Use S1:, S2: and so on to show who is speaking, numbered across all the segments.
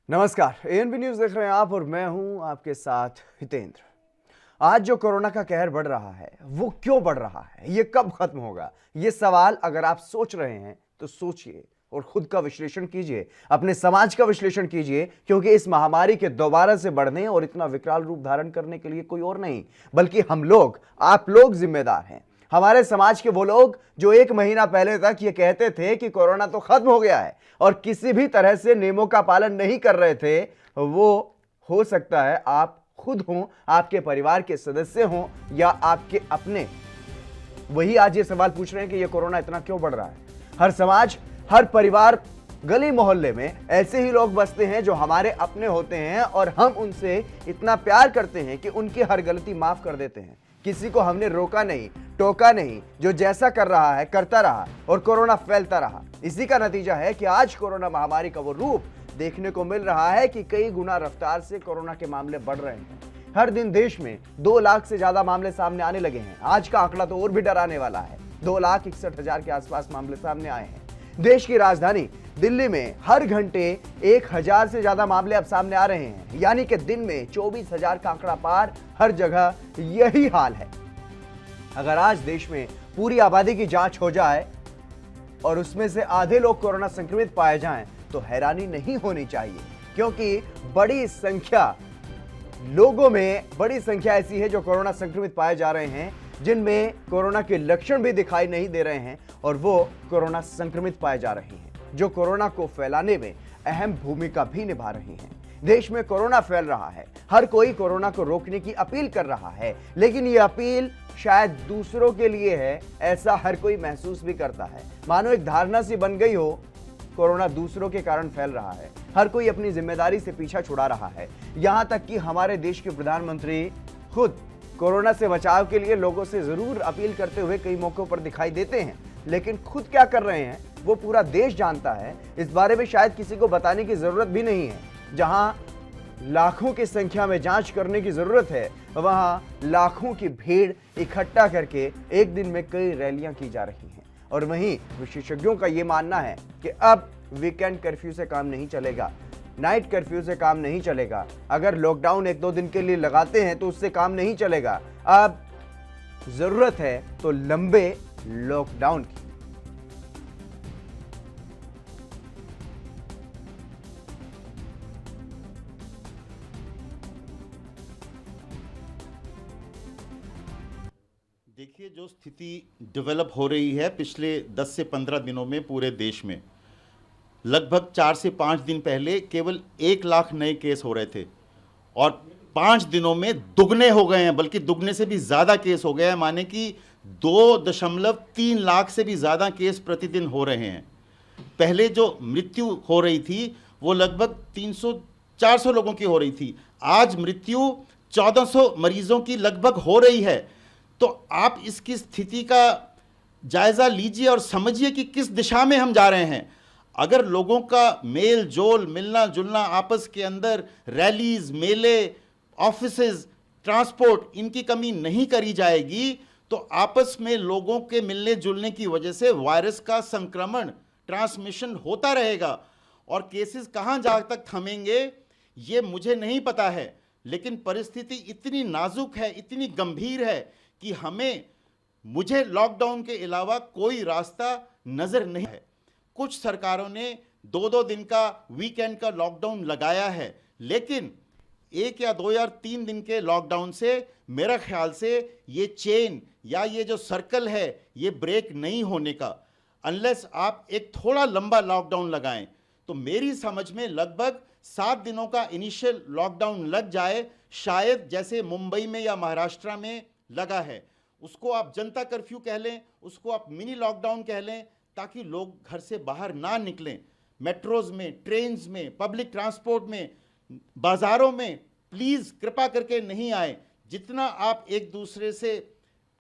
S1: नमस्कार, ANB news देख रहे हैं आप और मैं हूं आपके साथ हितेंद्र। आज जो कोरोना का कहर बढ़ रहा है वो क्यों बढ़ रहा है, ये कब खत्म होगा, ये सवाल अगर आप सोच रहे हैं तो सोचिए और खुद का विश्लेषण कीजिए, अपने समाज का विश्लेषण कीजिए, क्योंकि इस महामारी के दोबारा से बढ़ने और इतना विकराल रूप धारण करने के लिए कोई और नहीं बल्कि हम लोग, आप लोग जिम्मेदार हैं। हमारे समाज के वो लोग जो एक महीना पहले तक ये कहते थे कि कोरोना तो खत्म हो गया है और किसी भी तरह से नियमों का पालन नहीं कर रहे थे, वो हो सकता है आप खुद हों, आपके परिवार के सदस्य हों या आपके अपने, वही आज ये सवाल पूछ रहे हैं कि ये कोरोना इतना क्यों बढ़ रहा है। हर समाज, हर परिवार, गली मोहल्ले में ऐसे ही लोग बसते हैं जो हमारे अपने होते हैं और हम उनसे इतना प्यार करते हैं कि उनकी हर गलती माफ कर देते हैं। किसी को हमने रोका नहीं, टोका नहीं, जो जैसा कर रहा है करता रहा और कोरोना फैलता रहा। इसी का नतीजा है कि आज कोरोना महामारी का वो रूप देखने को मिल रहा है कि कई गुना रफ्तार से कोरोना के मामले बढ़ रहे हैं। हर दिन देश में 2 लाख से ज्यादा मामले सामने आने लगे हैं। आज का आंकड़ा तो और भी डराने वाला है, 2,61,000 के आसपास मामले सामने आए हैं। देश की राजधानी दिल्ली में हर घंटे 1,000 से ज्यादा मामले अब सामने आ रहे हैं, यानी कि दिन में 24,000 का आंकड़ा पार। हर जगह यही हाल है। अगर आज देश में पूरी आबादी की जांच हो जाए और उसमें से आधे लोग कोरोना संक्रमित पाए जाएं तो हैरानी नहीं होनी चाहिए, क्योंकि बड़ी संख्या लोगों में बड़ी संख्या ऐसी है जो कोरोना संक्रमित पाए जा रहे हैं, जिनमें कोरोना के लक्षण भी दिखाई नहीं दे रहे हैं और वो कोरोना संक्रमित पाए जा रहे हैं, जो कोरोना को फैलाने में अहम भूमिका भी निभा रही हैं। देश में कोरोना फैल रहा है, हर कोई कोरोना को रोकने की अपील कर रहा है, लेकिन ये अपील शायद दूसरों के लिए है, ऐसा हर कोई महसूस भी करता है। मानो एक धारणा सी बन गई हो, कोरोना दूसरों के कारण फैल रहा है। हर कोई अपनी जिम्मेदारी से पीछा छुड़ा रहा है। यहां तक कि हमारे देश के प्रधानमंत्री खुद कोरोना से बचाव के लिए लोगों से जरूर अपील करते हुए कई मौकों पर दिखाई देते हैं, लेकिन खुद क्या कर रहे हैं वो पूरा देश जानता है। इस बारे में शायद किसी को बताने की जरूरत भी नहीं है। जहां लाखों की संख्या में जांच करने की जरूरत है, वहां लाखों की भीड़ इकट्ठा करके एक दिन में कई रैलियां की जा रही हैं। और वहीं विशेषज्ञों का यह मानना है कि अब वीकेंड कर्फ्यू से काम नहीं चलेगा, नाइट कर्फ्यू से काम नहीं चलेगा। अगर लॉकडाउन 1-2 दिन के लिए लगाते हैं तो उससे काम नहीं चलेगा। अब जरूरत है तो लंबे लॉकडाउन की।
S2: देखिए, जो स्थिति डेवलप हो रही है पिछले 10 से 15 दिनों में पूरे देश में, लगभग 4 से 5 दिन पहले केवल 1 लाख नए केस हो रहे थे और 5 दिनों में दुगने हो गए हैं, बल्कि दुगने से भी ज़्यादा केस हो गए हैं। माने कि 2.3 लाख से भी ज़्यादा केस प्रतिदिन हो रहे हैं। पहले जो मृत्यु हो रही थी वो लगभग 300-400 लोगों की हो रही थी। आज मृत्यु 1400 मरीजों की लगभग हो रही है। तो आप इसकी स्थिति का जायज़ा लीजिए और समझिए कि किस दिशा में हम जा रहे हैं। अगर लोगों का मेल जोल, मिलना जुलना, आपस के अंदर रैलीज, मेले, ऑफिसेज, ट्रांसपोर्ट, इनकी कमी नहीं करी जाएगी तो आपस में लोगों के मिलने जुलने की वजह से वायरस का संक्रमण, ट्रांसमिशन होता रहेगा। और केसेस कहाँ जा तक थमेंगे ये मुझे नहीं पता है, लेकिन परिस्थिति इतनी नाजुक है, इतनी गंभीर है कि मुझे लॉकडाउन के अलावा कोई रास्ता नज़र नहीं है। कुछ सरकारों ने 2-2 दिन का वीकेंड का लॉकडाउन लगाया है, लेकिन 1 या 2 या 3 दिन के लॉकडाउन से मेरा ख्याल से ये चेन या ये जो सर्कल है ये ब्रेक नहीं होने का। अनलेस आप एक थोड़ा लंबा लॉकडाउन लगाएं तो मेरी समझ में लगभग 7 दिनों का इनिशियल लॉकडाउन लग जाए, शायद जैसे मुंबई में या महाराष्ट्र में लगा है। उसको आप जनता कर्फ्यू कह लें, उसको आप मिनी लॉकडाउन कह लें, ताकि लोग घर से बाहर ना निकलें। मेट्रोज में, ट्रेन्स में, पब्लिक ट्रांसपोर्ट में, बाज़ारों में प्लीज़ कृपा करके नहीं आए। जितना आप एक दूसरे से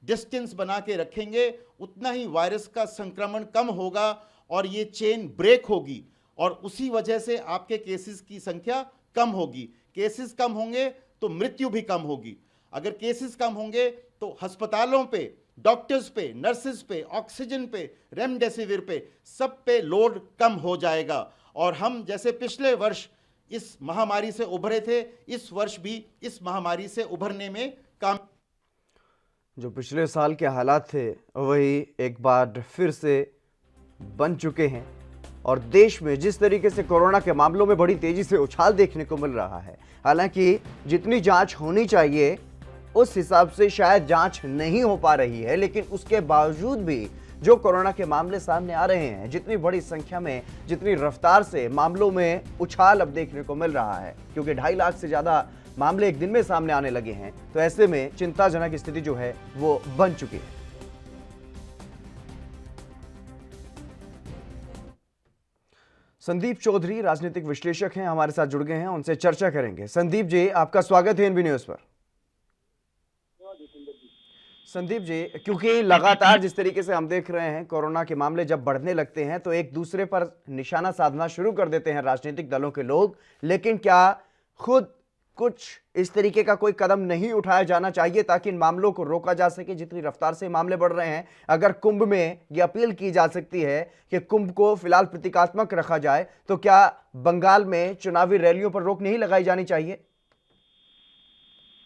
S2: डिस्टेंस बना के रखेंगे उतना ही वायरस का संक्रमण कम होगा और ये चेन ब्रेक होगी और उसी वजह से आपके केसेस की संख्या कम होगी। केसेस कम होंगे तो मृत्यु भी कम होगी। अगर केसेस कम होंगे तो अस्पतालों पे, डॉक्टर्स पे, नर्सेज पे, ऑक्सीजन पे, रेमडेसिविर पे, सब पे लोड कम हो जाएगा और हम जैसे पिछले वर्ष इस महामारी से उभरे थे, इस वर्ष भी इस महामारी से उभरने में काम।
S1: जो पिछले साल के हालात थे वही एक बार फिर से बन चुके हैं और देश में जिस तरीके से कोरोना के मामलों में बड़ी तेजी से उछाल देखने को मिल रहा है, हालांकि जितनी जांच होनी चाहिए उस हिसाब से शायद जांच नहीं हो पा रही है, लेकिन उसके बावजूद भी जो कोरोना के मामले सामने आ रहे हैं, जितनी बड़ी संख्या में, जितनी रफ्तार से मामलों में उछाल अब देखने को मिल रहा है, क्योंकि 2.5 लाख से ज्यादा मामले एक दिन में सामने आने लगे हैं, तो ऐसे में चिंताजनक स्थिति जो है वो बन चुकी है। संदीप चौधरी राजनीतिक विश्लेषक हैं, हमारे साथ जुड़ गए हैं, उनसे चर्चा करेंगे। संदीप जी, आपका स्वागत है एनबी न्यूज पर। संदीप जी, क्योंकि लगातार जिस तरीके से हम देख रहे हैं कोरोना के मामले जब बढ़ने लगते हैं तो एक दूसरे पर निशाना साधना शुरू कर देते हैं राजनीतिक दलों के लोग, लेकिन क्या खुद कुछ इस तरीके का कोई कदम नहीं उठाया जाना चाहिए ताकि इन मामलों को रोका जा सके? जितनी रफ्तार से मामले बढ़ रहे हैं, अगर कुंभ में यह अपील की जा सकती है कि कुंभ को फिलहाल प्रतीकात्मक रखा जाए, तो क्या बंगाल में चुनावी रैलियों पर रोक नहीं लगाई जानी चाहिए?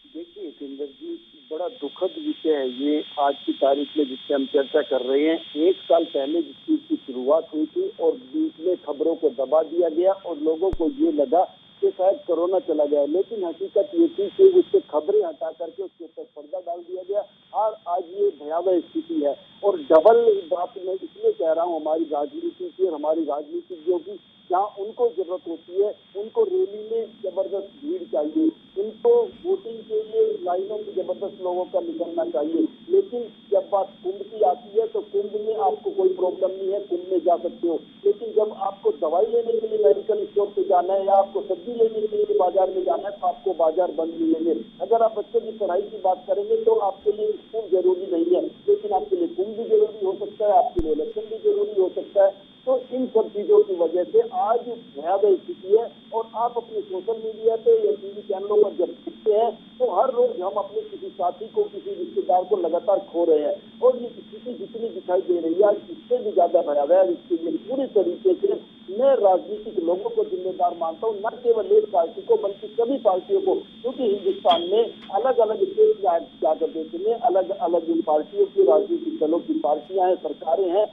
S3: देखिए सुंदर जी, बड़ा दुखद विषय है ये आज की तारीख में जिससे हम चर्चा कर रहे हैं। 1 साल पहले जिस चीज की शुरुआत हुई थी और बीच में खबरों को दबा दिया गया और लोगों को ये लगा कि शायद कोरोना चला गया, लेकिन हकीकत ये थी कि उससे खबरें हटा करके उसके ऊपर पर्दा डाल दिया गया और आज ये भयावह स्थिति है। और डबल बात मैं इसलिए कह रहा हूँ, हमारी राजनीति की और हमारी राजनीतिज्ञों की, जहाँ उनको जरूरत होती है उनको रैली में जबरदस्त भीड़ चाहिए, उनको वोटिंग के लिए लाइनों में जबरदस्त लोगों का निकलना चाहिए, लेकिन जब बात कुंभ की आती है तो कुंभ में आपको कोई प्रॉब्लम नहीं है, कुंभ में जा सकते हो। लेकिन जब आपको दवाई लेने के लिए मेडिकल स्टोर पे जाना है या आपको सब्जी लेने के लिए बाजार में जाना है तो आपको बाजार बंद मिलेंगे। अगर आप बच्चों की पढ़ाई की बात करेंगे तो आपके लिए स्कूल जरूरी नहीं है, लेकिन आपके लिए कुंभ भी जरूरी हो सकता है, आपके लिए इलेक्शन भी जरूरी हो सकता है। तो इन सब चीजों की वजह से आज भयावह स्थिति है। और आप अपने सोशल मीडिया पे या टीवी चैनलों पर जब देखते हैं तो हर रोज हम अपने किसी साथी को, किसी रिश्तेदार को लगातार खो रहे हैं और ये स्थिति जितनी दिखाई दे रही है आज इससे भी ज्यादा भयावह है। इसके लिए पूरी तरीके से मैं राजनीतिक लोगों को जिम्मेदार मानता हूँ, न केवल एक पार्टी को बल्कि सभी पार्टियों को, क्योंकि हिंदुस्तान में अलग अलग स्टेट जाकर देते हैं, अलग अलग इन पार्टियों की, राजनीतिक दलों की पार्टियां हैं, सरकारें हैं,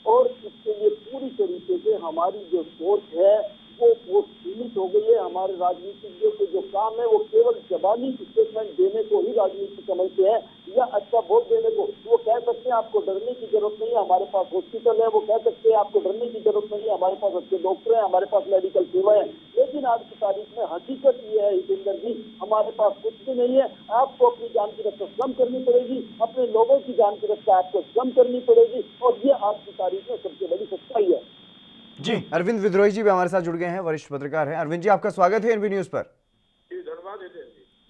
S3: और इसके लिए पूरी तरीके से हमारी जो सोच है वो सीमित हो गई है। हमारे राजनीतिज्ञों के जो काम है वो केवल जबानी स्टेटमेंट देने को ही राजनीति समझते हैं या अच्छा वोट देने को। वो कह सकते हैं आपको डरने की जरूरत नहीं है, हमारे पास हॉस्पिटल है, वो कह सकते हैं आपको डरने की जरूरत नहीं है, हमारे पास अच्छे डॉक्टर हैं, हमारे पास मेडिकल सेवा है। लेकिन आज की तारीख में हकीकत ये है हितेंद्र जी, हमारे पास कुछ भी नहीं है। आपको अपनी जान की रक्षा स्वयं करनी पड़ेगी, अपने लोगों की जान की रक्षा आपको स्वयं करनी पड़ेगी, और ये आज की तारीख में सबसे बड़ी सच्चाई है।
S1: जी, अरविंद विद्रोही जी भी हमारे साथ जुड़ गए हैं, वरिष्ठ पत्रकार हैं। अरविंद जी, आपका स्वागत है एनबी न्यूज पर।
S3: धन्यवाद।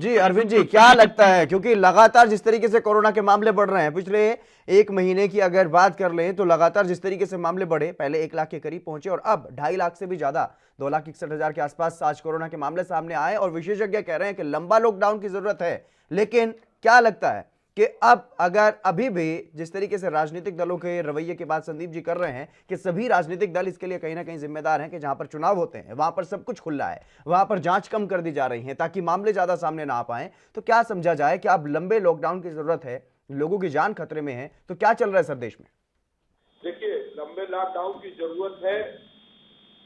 S1: जी अरविंद जी, क्या लगता है, क्योंकि लगातार जिस तरीके से कोरोना के मामले बढ़ रहे हैं, पिछले 1 महीने की अगर बात कर लें तो लगातार जिस तरीके से मामले बढ़े, पहले 1 लाख के करीब पहुंचे और अब 2.5 लाख से भी ज्यादा, 2,61,000 के आसपास आज कोरोना के मामले सामने आए और विशेषज्ञ कह रहे हैं कि लंबा लॉकडाउन की जरूरत है। लेकिन क्या लगता है कि अब अगर अभी भी जिस तरीके से राजनीतिक दलों के रवैये की बात संदीप जी कर रहे हैं कि सभी राजनीतिक दल इसके लिए कहीं ना कहीं जिम्मेदार हैं कि जहां पर चुनाव होते हैं वहां पर सब कुछ खुला है, वहां पर जांच कम कर दी जा रही है ताकि मामले ज्यादा सामने ना आ पाए, तो क्या समझा जाए कि अब लंबे लॉकडाउन की जरूरत है, लोगों की जान खतरे में है, तो क्या चल रहा है सर देश में?
S4: देखिए, लंबे लॉकडाउन की जरूरत है,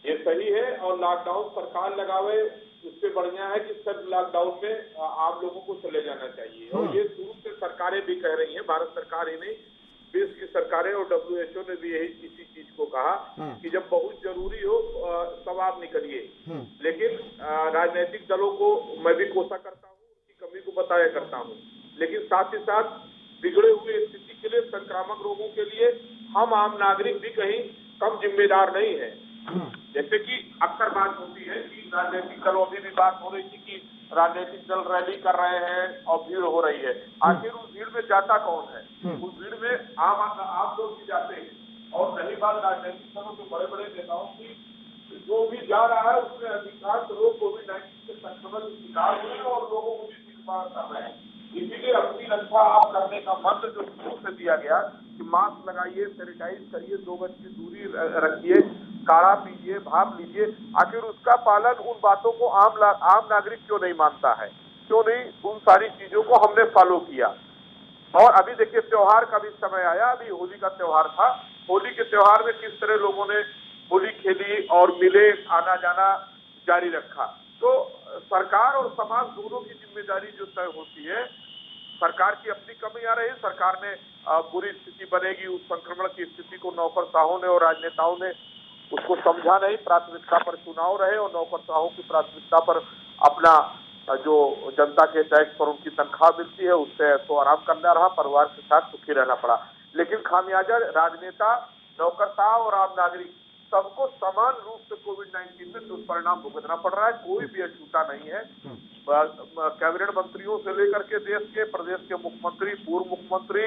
S4: ये सही है, और लॉकडाउन सरकार लगावे उससे बढ़िया है कि सब लॉकडाउन में आम लोगों को चले जाना चाहिए। और ये शुरू से सरकारें भी कह रही हैं, भारत सरकार ही नहीं, देश की सरकारें और WHO ने भी यही इसी चीज को कहा कि जब बहुत जरूरी हो तब आप निकलिए। लेकिन राजनीतिक दलों को मैं भी कोसा करता हूँ, उसकी कमी को बताया करता हूँ, लेकिन साथ ही साथ बिगड़े हुए स्थिति के लिए, संक्रामक रोगों के लिए हम आम नागरिक भी कहीं कम जिम्मेदार नहीं है। जैसे कि अक्सर बात होती है कि राजनीतिक दलों में भी बात हो रही थी कि राजनीतिक दल रैली कर रहे हैं और भीड़ हो रही है। आखिर उस भीड़ में जाता कौन है? उस भीड़ में आम लोग भी जाते हैं। और रही बात राजनीतिक दलों के बड़े बड़े नेताओं की, जो भी जा रहा है उसमें अधिकांश लोग कोविड-19 के संक्रमण के शिकार हुए और लोगों को भी स्वीकार कर रहे हैं। इसीलिए अपनी रक्षा आप करने का मंत्र जो शुरू से दिया गया कि मास्क लगाइए, सैनिटाइज करिए, 2 गज की दूरी रखिए, काढ़ा पीजिए, भाप लीजिए। आखिर उसका पालन, उन बातों को आम नागरिक क्यों नहीं मानता है, क्यों नहीं उन सारी चीजों को हमने फॉलो किया। और अभी देखिए त्योहार का भी समय आया, अभी होली का त्योहार था। होली के त्योहार में किस तरह लोगों ने होली खेली और मिले, आना जाना जारी रखा। तो सरकार और समाज दोनों की जिम्मेदारी जो तय होती है, सरकार की अपनी कमी आ रही है। सरकार ने बुरी स्थिति बनेगी, उस संक्रमण की स्थिति को नौकरशाहों ने और राजनेताओं ने उसको समझा नहीं। प्राथमिकता पर चुनाव रहे और नौकरशाहों की प्राथमिकता पर अपना जो जनता के टैक्स पर उनकी तनख्वाह मिलती है उससे तो आराम करना रहा, परिवार के साथ सुखी रहना पड़ा। लेकिन खामियाजा राजनेता, नौकरशाह और आम नागरिक सबको समान रूप से कोविड-19 में दुष्परिणाम भुगतना पड़ रहा है। कोई भी अछूता नहीं है। कैबिनेट मंत्रियों से लेकर के देश के, प्रदेश के मुख्यमंत्री, पूर्व मुख्यमंत्री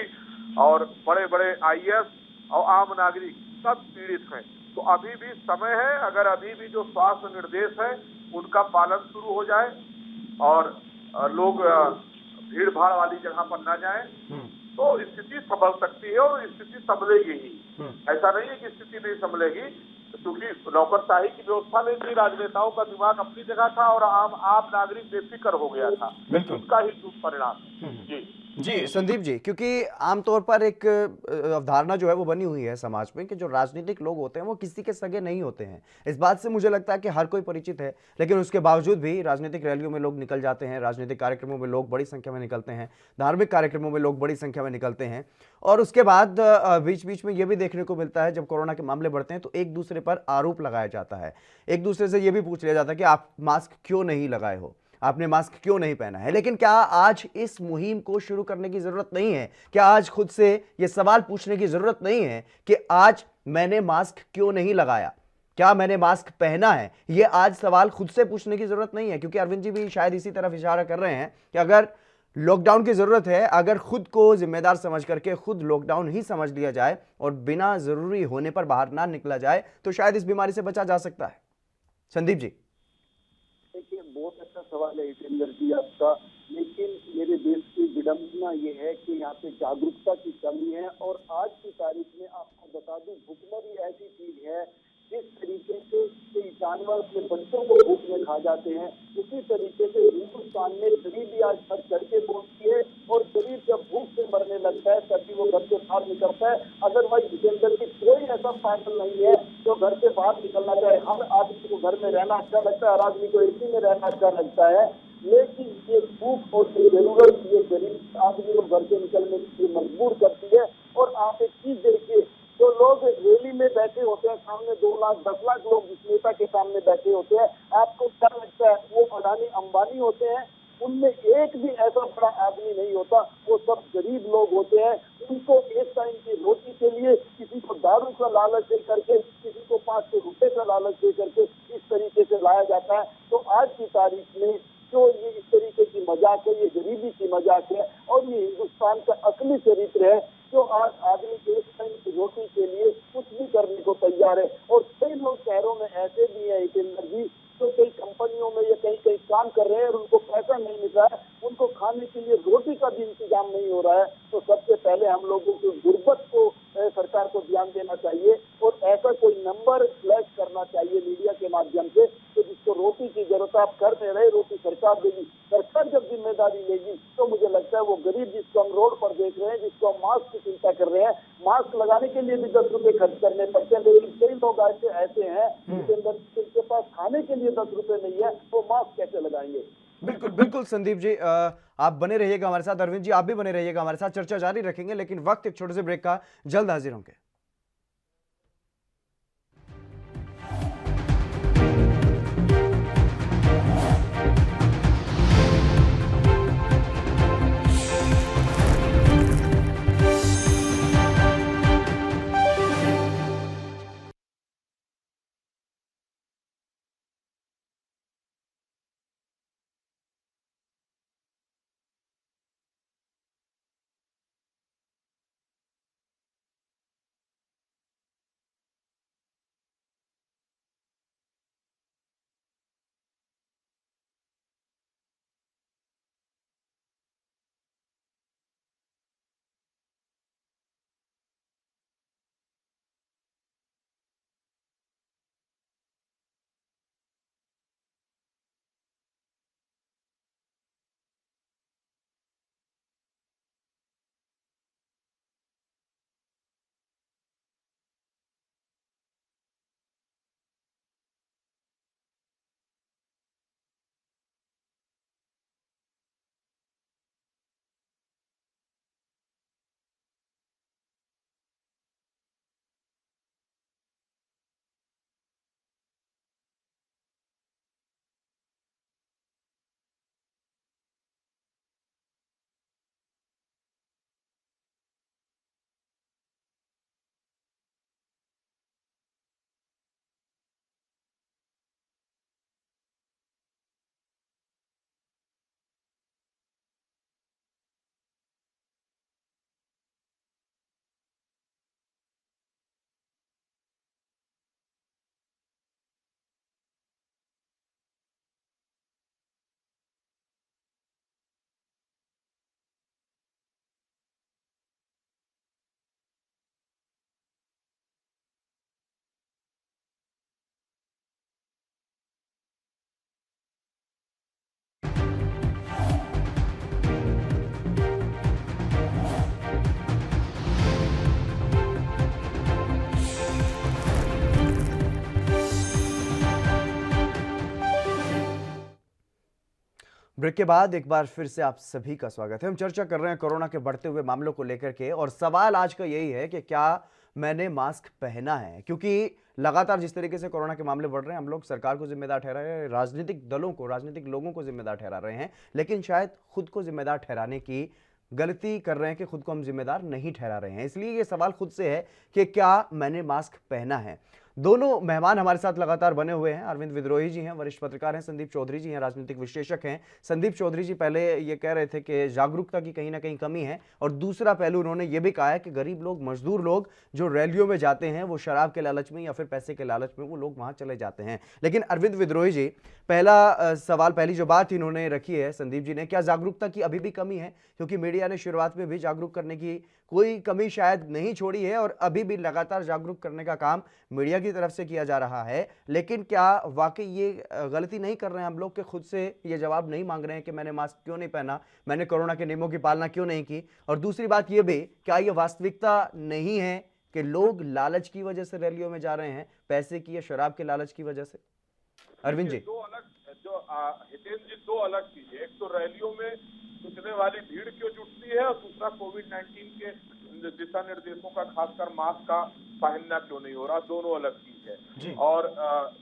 S4: और बड़े बड़े आईएएस और आम नागरिक सब पीड़ित हैं। तो अभी भी समय है, अगर अभी भी जो स्वास्थ्य निर्देश है उनका पालन शुरू हो जाए और लोग भीड़ भाड़ वाली जगह पर ना जाएं, तो स्थिति संभल सकती है और स्थिति संभलेगी ही। ऐसा नहीं है कि स्थिति नहीं संभलेगी, क्योंकि नौकरशाही की व्यवस्था नहीं थी, राजनेताओं का दिमाग अपनी जगह था और आम नागरिक बेफिक्र हो गया था। उसका ही दुष्परिणाम। जी
S1: जी संदीप जी, क्योंकि आमतौर पर एक अवधारणा जो है वो बनी हुई है समाज में कि जो राजनीतिक लोग होते हैं वो किसी के सगे नहीं होते हैं। इस बात से मुझे लगता है कि हर कोई परिचित है, लेकिन उसके बावजूद भी राजनीतिक रैलियों में लोग निकल जाते हैं, राजनीतिक कार्यक्रमों में लोग बड़ी संख्या में निकलते हैं, धार्मिक कार्यक्रमों में लोग बड़ी संख्या में निकलते हैं। और उसके बाद बीच बीच में ये भी देखने को मिलता है, जब कोरोना के मामले बढ़ते हैं तो एक दूसरे पर आरोप लगाया जाता है, एक दूसरे से ये भी पूछ लिया जाता है कि आप मास्क क्यों नहीं लगाए हो, आपने मास्क क्यों नहीं पहना है। लेकिन क्या आज इस मुहिम को शुरू करने की जरूरत नहीं है? क्या आज खुद से यह सवाल पूछने की जरूरत नहीं है कि आज मैंने मास्क क्यों नहीं लगाया, क्या मैंने मास्क पहना है? यह आज सवाल खुद से पूछने की जरूरत नहीं है, क्योंकि अरविंद जी भी शायद इसी तरफ इशारा कर रहे हैं कि अगर लॉकडाउन की जरूरत है, अगर खुद को जिम्मेदार समझ करके खुद लॉकडाउन ही समझ लिया जाए और बिना जरूरी होने पर बाहर ना निकला जाए तो शायद इस बीमारी से बचा जा सकता है। संदीप जी,
S3: देखिए बहुत अच्छा सवाल है जितेंद्र जी आपका, लेकिन मेरे देश की विडंबना ये है कि यहाँ पे जागरूकता की कमी है। और आज की तारीख में आपको बता दूं, भुखमरी ऐसी चीज है जिस तरीके से कोई जानवर अपने बच्चों को भूख में खा जाते हैं, उसी तरीके से हिंदुस्तान में गरीबी आज घर करके पहुंचती है और गरीब जब भूख से मरने लगता है तभी वो घर से बाहर निकलता है। अदरवाइज जितेंद्र की कोई ऐसा फैसल नहीं है जो घर से बाहर निकलना चाहे। हर आदमी को घर में रहना अच्छा लगता है, हर आदमी को एसी में रहना अच्छा लगता है, लेकिन ये भूख और जरूरत ये गरीब आदमी को घर से निकलने के लिए मजबूर करती है। और आप एक चीज देखिए, जो लोग रैली में बैठे होते हैं, सामने 2 लाख 10 लाख लोग जिस नेता के सामने बैठे होते हैं, आपको क्या लगता है वो अडानी अंबानी होते हैं? उनमें एक भी ऐसा बड़ा आदमी नहीं होता, वो सब गरीब लोग होते हैं। उनको एक टाइम की रोटी के लिए किसी को दारू का लालच दे करके, किसी को 500 रुपए का लालच दे करके इस तरीके से लाया जाता है। तो आज की तारीख में जो ये इस तरीके की मजाक है, ये गरीबी की मजाक है और ये हिंदुस्तान का असली चरित्र है, जो आज आदमी एक टाइम की रोटी के लिए कुछ भी करने को तैयार है। और कई लोग शहरों में ऐसे भी है हितेंद्र जी, जो कई कंपनियों में या कहीं कहीं काम कर रहे हैं और उनको पैसा नहीं मिल रहा है, उनको खाने के लिए रोटी का भी इंतजाम नहीं हो रहा है। तो सबसे पहले हम लोगों को गुर्बत को सरकार को ध्यान देना चाहिए और ऐसा कोई नंबर फ्लैश करना चाहिए मीडिया के माध्यम से, तो जिसको रोटी की जरूरत आप कर दे रहे, रोटी सरकार देगी। सरकार जब जिम्मेदारी लेगी तो मुझे लगता है वो गरीब जिसको हम रोड पर देख रहे हैं, जिसको हम मास्क की चिंता कर रहे हैं, मास्क लगाने के लिए भी 10 रुपए खर्च करने पड़ते हैं। लेकिन कई लोग ऐसे हैं जिनके पास खाने के लिए 10 रुपए नहीं है, वो मास्क कैसे लगाएंगे?
S1: बिल्कुल बिल्कुल संदीप जी, आप बने रहिएगा हमारे साथ, अरविंद जी आप भी बने रहिएगा हमारे साथ, चर्चा जारी रखेंगे, लेकिन वक्त एक छोटे से ब्रेक का, जल्द हाजिर होंगे। ब्रेक के बाद एक बार फिर से आप सभी का स्वागत है। हम चर्चा कर रहे हैं कोरोना के बढ़ते हुए मामलों को लेकर के, और सवाल आज का यही है कि क्या मैंने मास्क पहना है, क्योंकि लगातार जिस तरीके से कोरोना के मामले बढ़ रहे हैं, हम लोग सरकार को जिम्मेदार ठहरा रहे हैं, राजनीतिक दलों को, राजनीतिक लोगों को जिम्मेदार ठहरा रहे हैं, लेकिन शायद खुद को जिम्मेदार ठहराने की गलती कर रहे हैं कि खुद को हम जिम्मेदार नहीं ठहरा रहे हैं। इसलिए ये सवाल खुद से है कि क्या मैंने मास्क पहना है। दोनों मेहमान हमारे साथ लगातार बने हुए हैं। अरविंद विद्रोही जी हैं, वरिष्ठ पत्रकार हैं, संदीप चौधरी जी हैं, राजनीतिक विश्लेषक हैं। संदीप चौधरी जी पहले ये कह रहे थे कि जागरूकता की कहीं ना कहीं कमी है, और दूसरा पहलू उन्होंने ये भी कहा है कि गरीब लोग, मजदूर लोग जो रैलियों में जाते हैं वो शराब के लालच में या फिर पैसे के लालच में वो लोग वहां चले जाते हैं। लेकिन अरविंद विद्रोही जी, पहला सवाल, पहली जो बात इन्होंने रखी है संदीप जी ने, क्या जागरूकता की अभी भी कमी है? क्योंकि मीडिया ने शुरुआत में भी जागरूक करने की कोई कमी शायद नहीं छोड़ी है, और अभी भी लगातार जागरूक करने का काम मीडिया की तरफ से किया जा रहा है। लेकिन क्या वाकई ये गलती नहीं कर रहे हैं हम लोग के खुद से ये जवाब नहीं मांग रहे हैं कि मैंने मास्क क्यों नहीं पहना, मैंने कोरोना के नियमों की पालना क्यों नहीं की? और दूसरी बात ये भी, क्या ये वास्तविकता नहीं है कि लोग लालच की वजह से रैलियों में जा रहे हैं, पैसे की या शराब के लालच की वजह से? अरविंद जी।
S4: दो अलग जो हितेंद्र जी, दो अलग चीजें, एक तो रैलियों में जुटने वाली भीड़ क्यों जुटती है, और दूसरा कोविड-19 के दिशा निर्देशों का, खासकर मास्क का पहनना क्यों नहीं हो रहा। दोनों अलग चीज है। और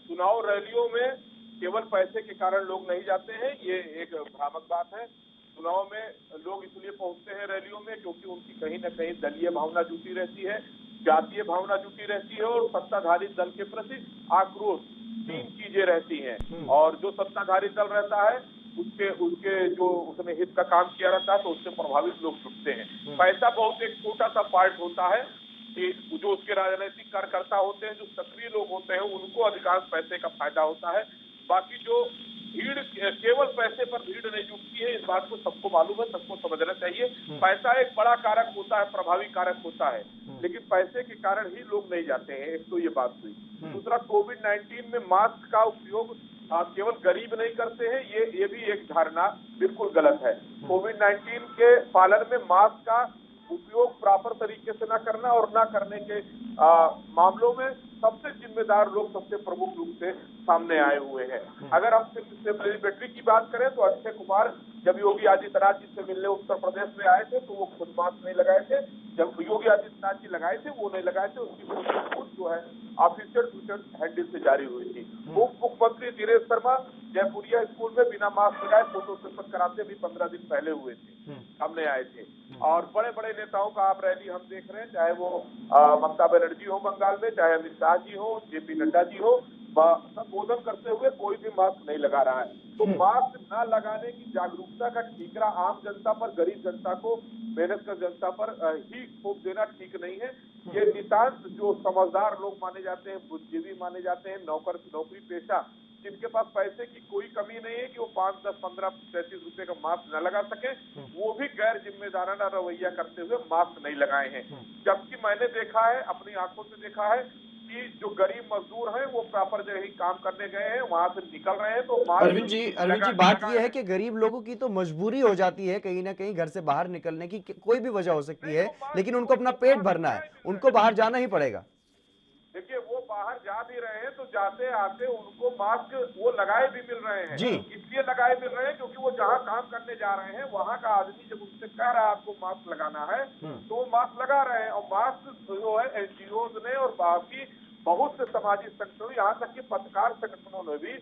S4: चुनाव रैलियों में केवल पैसे के कारण लोग नहीं जाते हैं, ये एक भ्रामक बात है। चुनाव में लोग इसलिए पहुंचते हैं रैलियों में क्योंकि उनकी कहीं न कहीं दलीय भावना जुटी रहती है, जातीय भावना जुटी रहती है, और सत्ताधारी दल के प्रति आक्रोश, तीन चीजें रहती हैं। और जो सत्ताधारी दल रहता है उसके जो उसने हित का काम किया रहता है, तो उससे प्रभावित लोग जुटते हैं। पैसा बहुत एक छोटा सा पार्ट होता है कि जो उसके राजनीतिक कार्यकर्ता होते हैं, जो सक्रिय लोग होते हैं, उनको अधिकांश पैसे का फायदा होता है। बाकी जो भीड़, केवल पैसे पर भीड़ नहीं जुटती है, इस बात को सबको मालूम है, सबको समझना चाहिए। पैसा एक बड़ा कारक होता है, प्रभावी कारक होता है, लेकिन पैसे के कारण ही लोग नहीं जाते हैं। एक तो ये बात हुई। दूसरा, कोविड-19 में मास्क का उपयोग केवल गरीब नहीं करते हैं, ये भी एक धारणा बिल्कुल गलत है। कोविड-19 के पालन में मास्क का उपयोग प्रॉपर तरीके से ना करना और ना करने के मामलों में सबसे जिम्मेदार लोग सबसे प्रमुख रूप से सामने आए हुए हैं। अगर हम सेलिब्रिटी की बात करें तो अक्षय कुमार जब योगी आदित्यनाथ जी से मिलने उत्तर प्रदेश में आए थे तो वो खुद मास्क नहीं लगाए थे। जब योगी आदित्यनाथ जी लगाए थे वो नहीं लगाए थे, उसकी फोटो जो है ऑफिशियल ट्विटर हैंडल से जारी हुई थी। उप मुख्यमंत्री दिनेश शर्मा जयपुरिया स्कूल में बिना मास्क लगाए फोटो सेशन कराते भी 15 दिन पहले हुए थे, सामने आए थे। और बड़े बड़े नेताओं का आप रैली हम देख रहे हैं, चाहे वो ममता बनर्जी हो बंगाल में, चाहे अमित शाह जी हो, जेपी नड्डा जी हो, संबोधन करते हुए कोई भी मास्क नहीं लगा रहा है। तो मास्क न लगाने की जागरूकता का ठीकरा आम जनता पर, गरीब जनता को, मेहनत कर जनता पर ही थोप देना ठीक नहीं है। ये नितांत जो समझदार लोग माने जाते हैं, बुद्धिजीवी माने जाते हैं, नौकरी पेशा जिनके पास पैसे की कोई कमी नहीं है कि वो 5, 10, 15, 35 रुपए का मास्क न लगा सके, वो भी गैर जिम्मेदाराना रवैया करते हुए मास्क नहीं लगाए हैं। जबकि मैंने देखा है, अपनी आंखों से देखा है कि जो गरीब मजदूर हैं वो प्रॉपर जगह ही काम करने गए हैं, वहां से निकल रहे हैं तो
S1: अरविंद जी बात ये है कि गरीब लोगों की तो मजबूरी हो जाती है कहीं ना कहीं घर से बाहर निकलने की, कोई भी वजह हो सकती है, लेकिन उनको अपना पेट भरना है, उनको बाहर जाना ही पड़ेगा।
S4: देखिए, वो बाहर जा भी रहे हैं तो जाते आते उनको मास्क वो लगाए भी मिल रहे हैं। इसलिए लगाए मिल रहे हैं क्योंकि वो जहाँ काम करने जा रहे हैं वहाँ का आदमी जब उनसे कह रहा है आपको मास्क लगाना है तो वो मास्क लगा रहे हैं। और मास्क जो है एनजीओ ने और बाकी बहुत से सामाजिक संगठनों, यहाँ तक कि पत्रकार संगठनों ने भी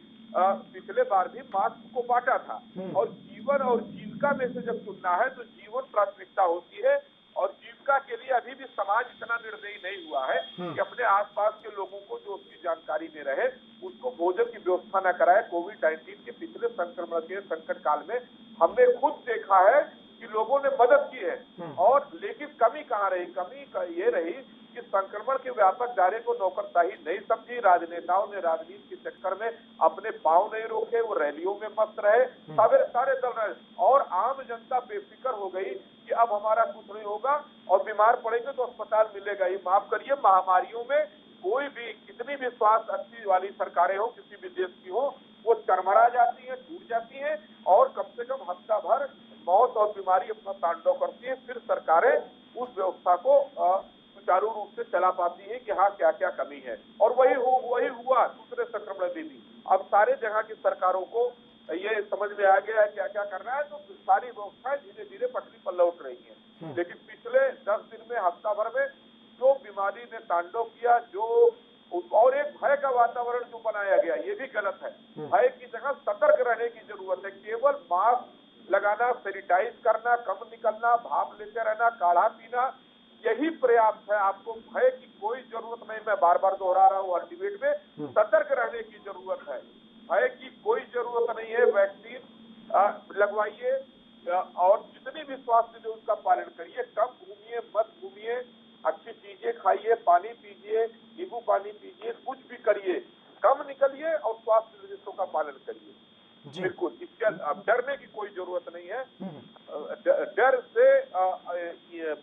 S4: पिछले बार भी मास्क को बांटा था। और जीवन और जीविका में से जब चुनना है तो जीवन प्राथमिकता होती है, और जीविका के लिए अभी भी समाज इतना निर्दयी नहीं हुआ है कि अपने आसपास के लोगों को जो उसकी जानकारी में रहे उसको भोजन की व्यवस्था न कराए। कोविड-19 के पिछले संक्रमण के संकट काल में हमने खुद देखा है कि लोगों ने मदद की है, और लेकिन कमी कहाँ रही? कमी ये रही कि संक्रमण के व्यापक दायरे को नौकरशाही नहीं समझी। राजनेताओं ने राजनीति के चक्कर में अपने पांव नहीं रोके, वो रैलियों में मस्त रहे, सारे दल रहे, और आम जनता बेफिक्र हो गई कि अब हमारा कुछ नहीं होगा और बीमार पड़ेंगे तो अस्पताल मिलेगा ही। माफ करिए, महामारियों में कोई भी, कितनी भी स्वास्थ्य अच्छी वाली सरकारें हो, किसी भी देश की हो, वो चरमरा जाती है, टूट जाती है, और कम से कम हफ्ता भर मौत और बीमारी अपना तांडव करती है। फिर सरकारें उस व्यवस्था को सुचारू रूप से चला पाती है कि हाँ क्या क्या कमी है। और वही हुआ दूसरे संक्रमण में भी। अब सारे जगह की सरकारों को ये समझ में आ गया है क्या क्या करना है, तो सारी व्यवस्थाएं धीरे धीरे पटरी पर लौट रही हैं। लेकिन पिछले 10 दिन में, हफ्ता भर में जो बीमारी ने तांडव किया, जो और एक भय का वातावरण जो बनाया गया, ये भी गलत है। भय की जगह सतर्क रहने की जरूरत है। केवल मास्क लगाना, सैनिटाइज करना, कम निकलना, भाप लेते रहना, काढ़ा पीना, यही पर्याप्त है। आपको भय की कोई जरूरत नहीं। मैं बार बार दोहरा रहा हूँ हर डिबेट में, सतर्क रहने की जरूरत है। भय की कोई जरूरत नहीं है। वैक्सीन लगवाइए और जितनी भी स्वास्थ्य जो उसका पालन करिए। कम घूमिए, मत घूमिए, अच्छी चीजें खाइए, पानी पीजिए, नींबू पानी पीजिए, कुछ भी करिए, कम निकलिए और स्वास्थ्य निर्देशों का पालन करिए। बिल्कुल, इसके अब डरने की कोई जरूरत नहीं है। डर से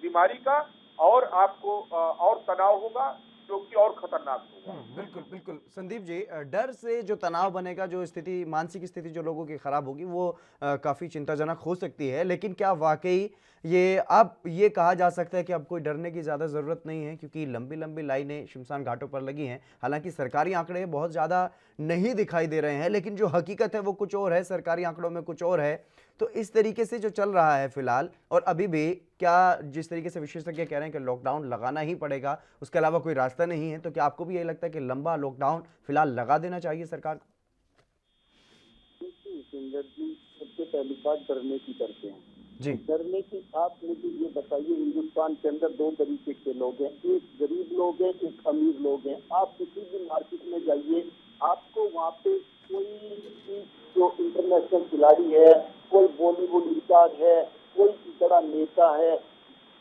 S4: बीमारी का और आपको और तनाव होगा, जो कि और खतरनाक होगा।
S1: बिल्कुल बिल्कुल संदीप जी, डर से जो तनाव बनेगा, जो स्थिति, मानसिक स्थिति जो लोगों की खराब होगी, वो काफी चिंताजनक हो सकती है। लेकिन क्या वाकई ये अब ये कहा जा सकता है कि अब कोई डरने की ज्यादा जरूरत नहीं है, क्योंकि लंबी लंबी लाइनें शमशान घाटों पर लगी हैं। हालांकि सरकारी आंकड़े बहुत ज्यादा नहीं दिखाई दे रहे हैं, लेकिन जो हकीकत है वो कुछ और है, सरकारी आंकड़ों में कुछ और है। तो इस तरीके से जो चल रहा है फिलहाल, और अभी भी क्या जिस तरीके से विशेषज्ञ कह रहे हैं कि लॉकडाउन लगाना ही पड़ेगा, उसके अलावा कोई रास्ता नहीं है, तो क्या आपको भी यही लगता है कि लंबा लॉकडाउन फिलहाल लगा देना चाहिए सरकार को?
S3: सुंदर जी, सबसे पहली बात डरने की करते हैं
S1: जी।
S3: डरने की आप मुझे ये बताइए, हिंदुस्तान के अंदर दो तरीके के लोग हैं, एक गरीब लोग हैं, एक अमीर लोग हैं। आप किसी भी मार्केट में जाइए, आपको वहाँ पे कोई जो इंटरनेशनल खिलाड़ी है, कोई बॉलीवुड स्टार है, कोई बड़ा नेता है,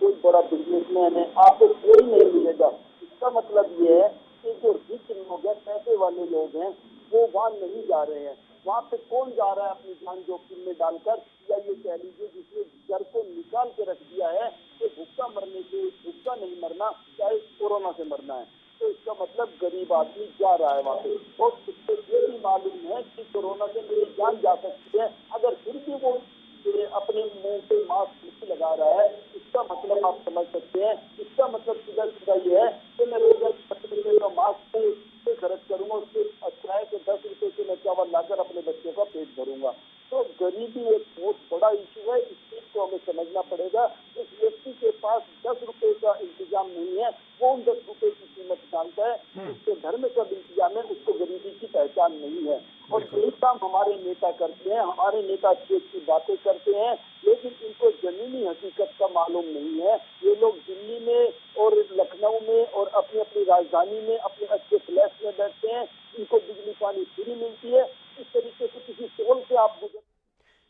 S3: कोई बड़ा बिजनेसमैन है, आपको कोई नहीं मिलेगा। इसका मतलब ये है कि जो रिच लोग हैं, पैसे वाले लोग हैं, वो वहाँ नहीं जा रहे हैं। वहाँ पे कौन जा रहा है अपनी जान जोखिम में डालकर, या ये कह लीजिए जिसने घर को निकाल के रख दिया है कि भूखा मरने से, भूखा नहीं मरना, चाहे कोरोना से मरना है। तो इसका मतलब गरीब आदमी जा रहा है वहाँ पे, और उसको ये भी मालूम है कि कोरोना से मेरी जान जा सकती है, अगर फिर भी वो अपने मुंह पे मास्क नहीं लगा रहा है, इसका मतलब आप समझ सकते हैं। इसका मतलब सीधा सीधा ये है कि मैं रोज 10 रुपये का मास्क पे खर्च करूंगा, उससे अच्छा है कि 10 रुपये से मैं चावल लाकर अपने बच्चों का पेट भरूंगा। तो गरीबी एक बहुत बड़ा इशू है, इस चीज को हमें समझना पड़ेगा। इस व्यक्ति के पास 10 रुपए का इंतजाम नहीं है, वो उन 10 रुपए की कीमत जानता है, उसके घर में कब इंतजाम है, उसको गरीबी की पहचान नहीं है। और यही काम हमारे नेता करते हैं। हमारे नेता अच्छी अच्छी बातें करते हैं, लेकिन इनको जमीनी हकीकत का मालूम नहीं है। ये लोग दिल्ली में और लखनऊ में और अपनी अपनी राजधानी में अपने अच्छे फ्लैट में बैठते हैं, इनको बिजली पानी फ्री मिलती है। इस तरीके से किसी टोल से आप गुजर।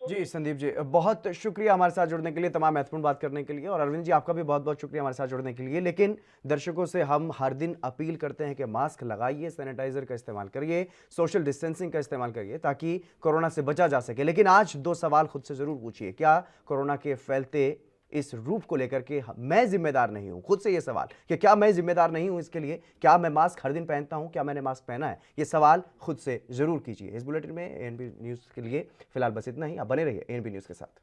S1: जी संदीप जी, बहुत शुक्रिया हमारे साथ जुड़ने के लिए, तमाम महत्वपूर्ण बात करने के लिए। और अरविंद जी, आपका भी बहुत बहुत शुक्रिया हमारे साथ जुड़ने के लिए। लेकिन दर्शकों से हम हर दिन अपील करते हैं कि मास्क लगाइए, सैनिटाइजर का इस्तेमाल करिए, सोशल डिस्टेंसिंग का इस्तेमाल करिए, ताकि कोरोना से बचा जा सके। लेकिन आज 2 सवाल खुद से जरूर पूछिए। क्या कोरोना के फैलते इस रूप को लेकर के मैं जिम्मेदार नहीं हूं? खुद से ये सवाल कि क्या मैं जिम्मेदार नहीं हूं इसके लिए? क्या मैं मास्क हर दिन पहनता हूं? क्या मैंने मास्क पहना है? ये सवाल खुद से जरूर कीजिए। इस बुलेटिन में एएनबी न्यूज़ के लिए फिलहाल बस इतना ही। आप बने रहिए एएनबी न्यूज़ के साथ।